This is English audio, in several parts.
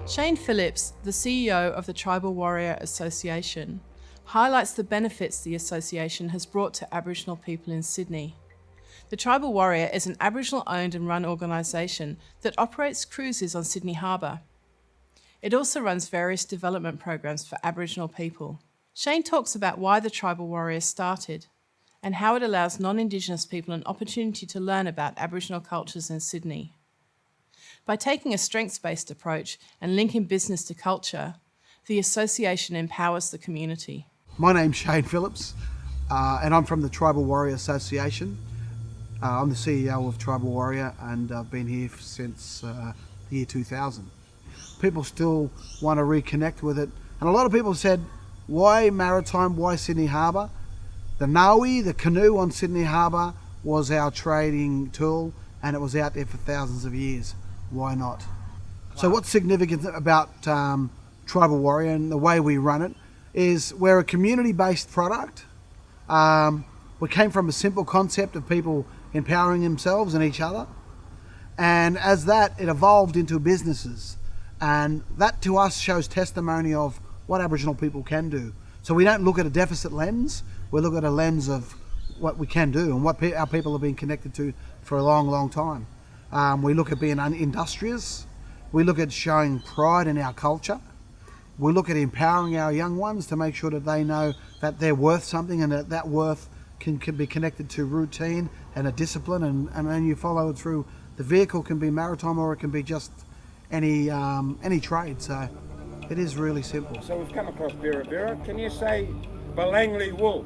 Shane Phillips, the CEO of the Tribal Warrior Association, highlights the benefits the association has brought to Aboriginal people in Sydney. The Tribal Warrior is an Aboriginal-owned and run organisation that operates cruises on Sydney Harbour. It also runs various development programs for Aboriginal people. Shane talks about why the Tribal Warrior started and how it allows non-Indigenous people an opportunity to learn about Aboriginal cultures in Sydney. By taking a strengths-based approach and linking business to culture, the association empowers the community. My name's Shane Phillips, and I'm from the Tribal Warrior Association. I'm the CEO of Tribal Warrior, and I've been here since the year 2000. People still want to reconnect with it, and a lot of people said, why maritime, why Sydney Harbour? The Ngawi, the canoe on Sydney Harbour, was our trading tool, and it was out there for thousands of years. Why not? Wow. So what's significant about Tribal Warrior and the way we run it is we're a community-based product. We came from a simple concept of people empowering themselves and each other, and as that, it evolved into businesses, and that to us shows testimony of what Aboriginal people can do. So we don't look at a deficit lens, we look at a lens of what we can do and what our people have been connected to for a long, long time. We look at being industrious, we look at showing pride in our culture, we look at empowering our young ones to make sure that they know that they're worth something and that worth can be connected to routine and a discipline, and then you follow it through. The vehicle can be maritime or it can be just any trade, so it is really simple. So we've come across Birra. Can you say Balangli wool?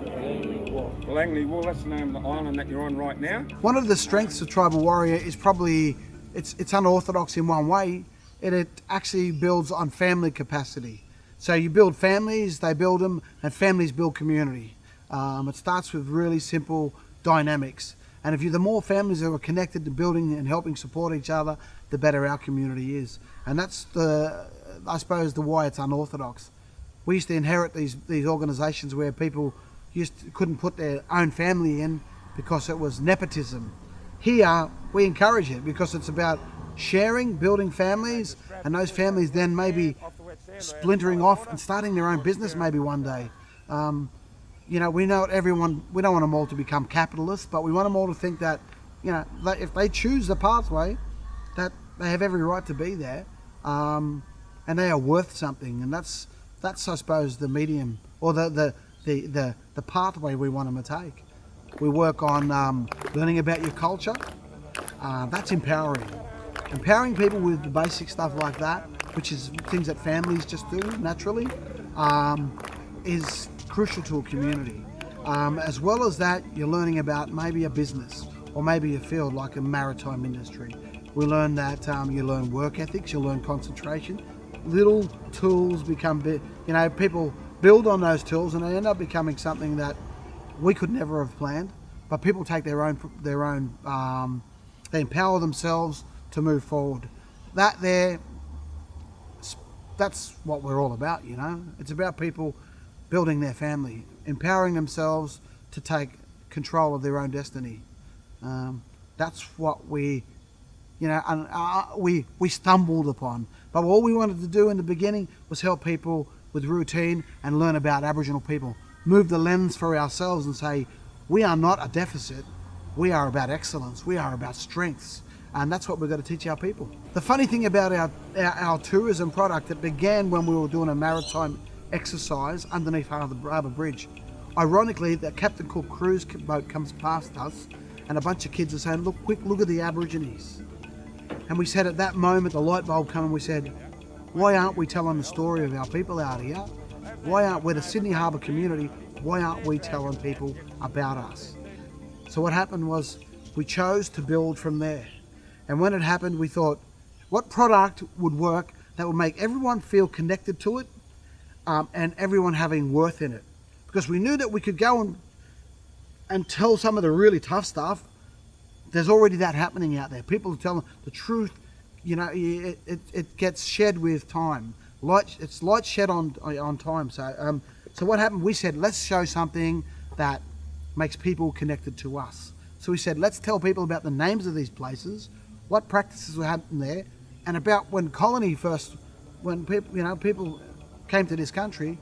Balangli wool, that's the name of the island that you're on right now. One of the strengths of Tribal Warrior is probably, it's unorthodox in one way, it actually builds on family capacity. So you build families, they build them, and families build community. It starts with really simple dynamics. And the more families that are connected to building and helping support each other, the better our community is. And that's I suppose the why it's unorthodox. We used to inherit these organisations where people couldn't put their own family in because it was nepotism. Here, we encourage it because it's about sharing, building families, and those families then maybe splintering off and starting their own business maybe one day. We know we don't want them all to become capitalists, but we want them all to think that, if they choose the pathway, that they have every right to be there, and they are worth something. And that's I suppose the medium or the pathway we want them to take. We work on learning about your culture. That's empowering. Empowering people with the basic stuff like that, which is things that families just do naturally, is crucial to a community. As well as that, you're learning about maybe a business or maybe a field like a maritime industry. We learn that you learn work ethics, you learn concentration. Little tools become big. People build on those tools and they end up becoming something that we could never have planned. But people take their own. They empower themselves to move forward. That's what we're all about. It's about people building their family, empowering themselves to take control of their own destiny. That's what we stumbled upon. But all we wanted to do in the beginning was help people with routine and learn about Aboriginal people. Move the lens for ourselves and say, we are not a deficit, we are about excellence, we are about strengths. And that's what we've got to teach our people. The funny thing about our tourism product, it began when we were doing a maritime exercise underneath Harbour Bridge. Ironically, the Captain Cook cruise boat comes past us and a bunch of kids are saying, look at the Aborigines. And we said at that moment, the light bulb came and we said, why aren't we telling the story of our people out here? Why aren't we the Sydney Harbour community? Why aren't we telling people about us? So what happened was we chose to build from there. And when it happened, we thought, what product would work that would make everyone feel connected to it and everyone having worth in it? Because we knew that we could go and tell some of the really tough stuff. There's already that happening out there. People tell the truth, it gets shed with time. It's light shed on time. So what happened? We said, let's show something that makes people connected to us. So we said, let's tell people about the names of these places, what practices were happening there, And about when colony first, when people came to this country,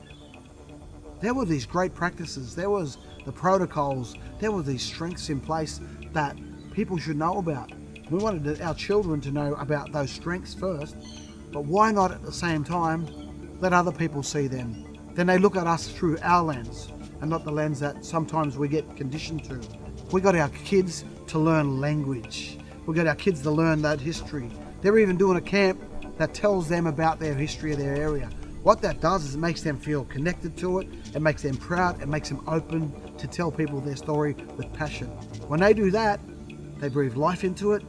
there were these great practices, there was the protocols, there were these strengths in place that people should know about. We wanted our children to know about those strengths first, but why not at the same time let other people see them? Then they look at us through our lens and not the lens that sometimes we get conditioned to. We got our kids to learn language. We got our kids to learn that history. They're even doing a camp that tells them about their history of their area. What that does is it makes them feel connected to it, it makes them proud, it makes them open to tell people their story with passion. When they do that, they breathe life into it,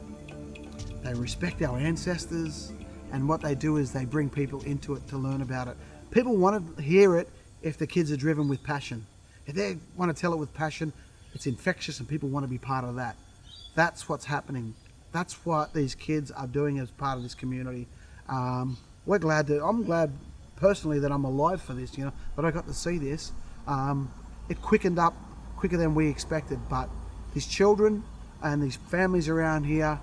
they respect our ancestors, and what they do is they bring people into it to learn about it. People want to hear it if the kids are driven with passion. If they want to tell it with passion, it's infectious and people want to be part of that. That's what's happening. That's what these kids are doing as part of this community. I'm glad personally that I'm alive for this, but I got to see this. It quickened up quicker than we expected, but these children and these families around here,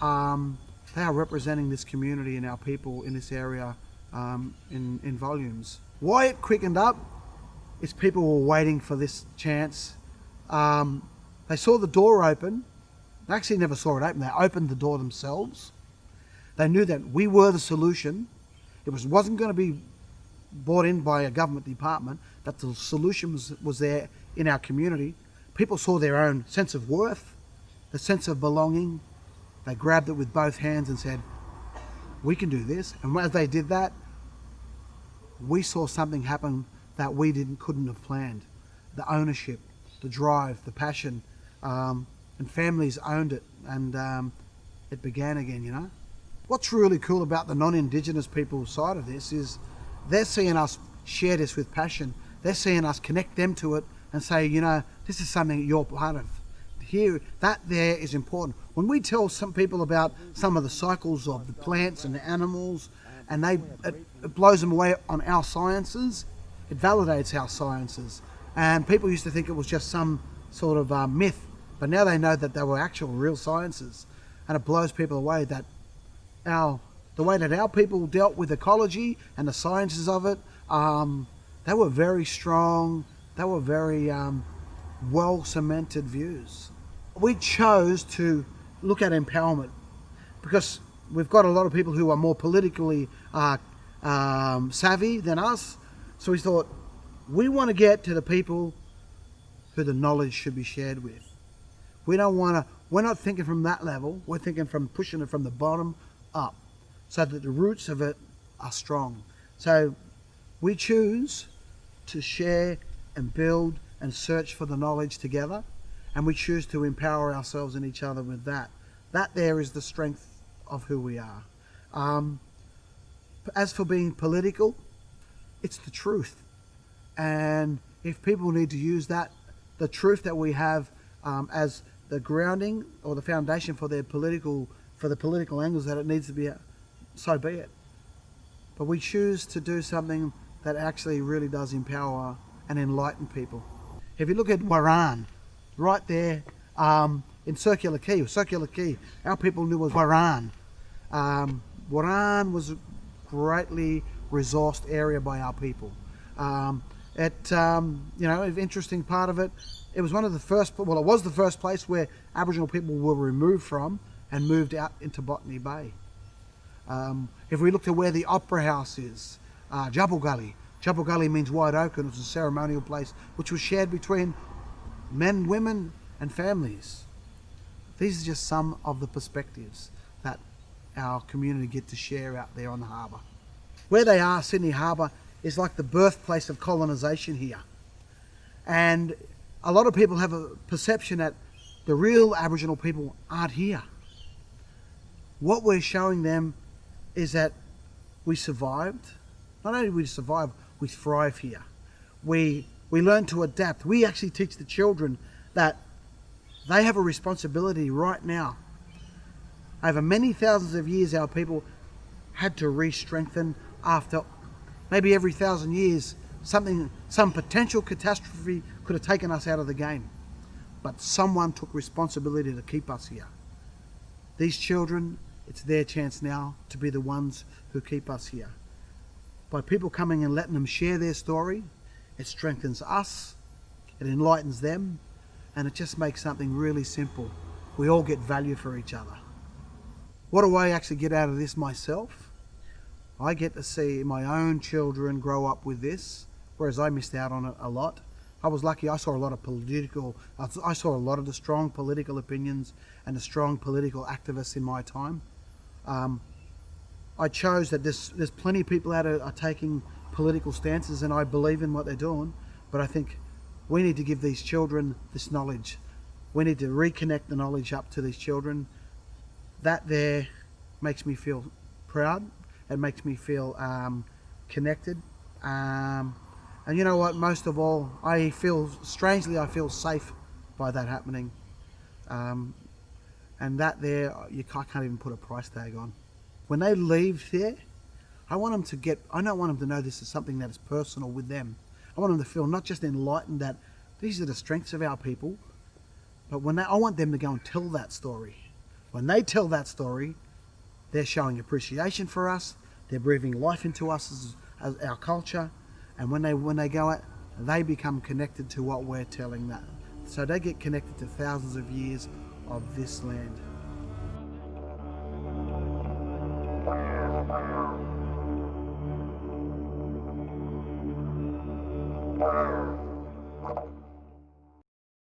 they are representing this community and our people in this area in volumes. Why it quickened up is people were waiting for this chance. They saw the door open. They actually never saw it open. They opened the door themselves. They knew that we were the solution. It wasn't going to be brought in by a government department, that the solution was there in our community. People saw their own sense of worth, the sense of belonging. They grabbed it with both hands and said, we can do this. And as they did that, we saw something happen that we couldn't have planned. The ownership, the drive, the passion, and families owned it, and it began again, What's really cool about the non-Indigenous people side of this is they're seeing us share this with passion. They're seeing us connect them to it and say, this is something you're part of. Here, that there is important. When we tell some people about some of the cycles of the plants and the animals, and it blows them away on our sciences, it validates our sciences. And people used to think it was just some sort of myth, but now they know that they were actual real sciences. And it blows people away that the way that our people dealt with ecology and the sciences of it, they were very strong, they were very well cemented views. We chose to look at empowerment because we've got a lot of people who are more politically savvy than us. So we thought, we want to get to the people who the knowledge should be shared with. We're not thinking from that level, we're thinking from pushing it from the bottom up so that the roots of it are strong. So we choose to share and build and search for the knowledge together, and we choose to empower ourselves and each other with that. That there is the strength of who we are. As for being political, it's the truth. And if people need to use that, the truth that we have as the grounding or the foundation for the political angles that it needs to be, so be it. But we choose to do something that actually really does empower and enlighten people. If you look at Waran, right there in Circular Quay, our people knew it was Waran. Waran was a greatly resourced area by our people. An interesting part of it, it was it was the first place where Aboriginal people were removed from and moved out into Botany Bay. If we look to where the Opera House is, Jabal Gully means wide open. It was a ceremonial place which was shared between men, women and families. These are just some of the perspectives that our community get to share out there on the harbour. Where they are, Sydney Harbour, is like the birthplace of colonisation here. And a lot of people have a perception that the real Aboriginal people aren't here. What we're showing them is that we survived. Not only did we survive, we thrive here. We learn to adapt. We actually teach the children that they have a responsibility right now. Over many thousands of years, our people had to re-strengthen after maybe every 1,000 years, some potential catastrophe could have taken us out of the game. But someone took responsibility to keep us here. These children, it's their chance now to be the ones who keep us here. By people coming and letting them share their story, it strengthens us, it enlightens them, and it just makes something really simple. We all get value for each other. What do I actually get out of this myself? I get to see my own children grow up with this, whereas I missed out on it a lot. I was lucky. I saw a lot of the strong political opinions and the strong political activists in my time. I chose that there's plenty of people out there are taking political stances, and I believe in what they're doing, but I think we need to give these children this knowledge. We need to reconnect the knowledge up to these children. That there makes me feel proud. It makes me feel connected. And you know what, most of all, I feel safe by that happening. And that there, I can't even put a price tag on. When they leave here, I don't want them to know this is something that is personal with them. I want them to feel not just enlightened that these are the strengths of our people, but I want them to go and tell that story. When they tell that story, they're showing appreciation for us, they're breathing life into us as our culture, and when they go out, they become connected to what we're telling that. So they get connected to thousands of years of this land.